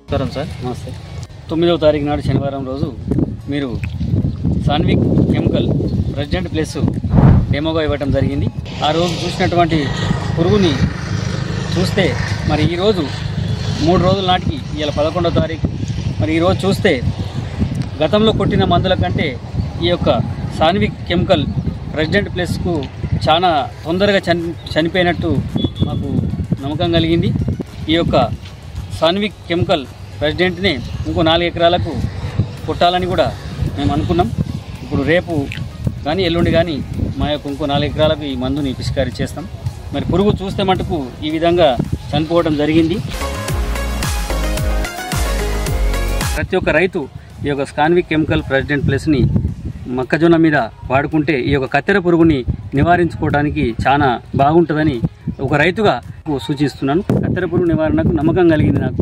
నమస్కారం సార్. నమస్తే. 9వ తారీఖు నాడు శనివారం రోజు మీరు సాన్విక్ కెమికల్ ప్రెసిడెంట్ ప్లేస్ డెమోగా ఇవ్వటం జరిగింది. ఆ రోజు చూసినటువంటి పురుగుని చూస్తే మరి ఈరోజు 3 రోజుల నాటికి ఇవాళ 11వ తారీఖు మరి ఈరోజు చూస్తే గతంలో కొట్టిన మందుల కంటే ఈ యొక్క సాన్విక్ కెమికల్ ప్రెసిడెంట్ ప్లేస్కు చాలా తొందరగా చనిపోయినట్టు మాకు నమ్మకం కలిగింది. ఈ యొక్క సాన్విక్ కెమికల్ ప్రెసిడెంట్ని ఇంకో 4 ఎకరాలకు కొట్టాలని కూడా మేము అనుకున్నాం. ఇప్పుడు రేపు కానీ ఎల్లుండి కానీ మా యొక్క ఇంకో 4 ఎకరాలకు ఈ మందుని పిచికారీ చేస్తాం. మరి పురుగు చూస్తే మటుకు ఈ విధంగా చనిపోవడం జరిగింది. ప్రతి ఒక్క రైతు ఈ యొక్క సాన్విక్ కెమికల్ ప్రెసిడెంట్ ప్లస్ని మొక్కజొన్న మీద వాడుకుంటే ఈ యొక్క కత్తెర పురుగుని నివారించుకోవడానికి చాలా బాగుంటుందని ఒక రైతుగా సూచిస్తున్నాను. కత్తెర పురుగు నివారణకు నమ్మకం కలిగింది నాకు.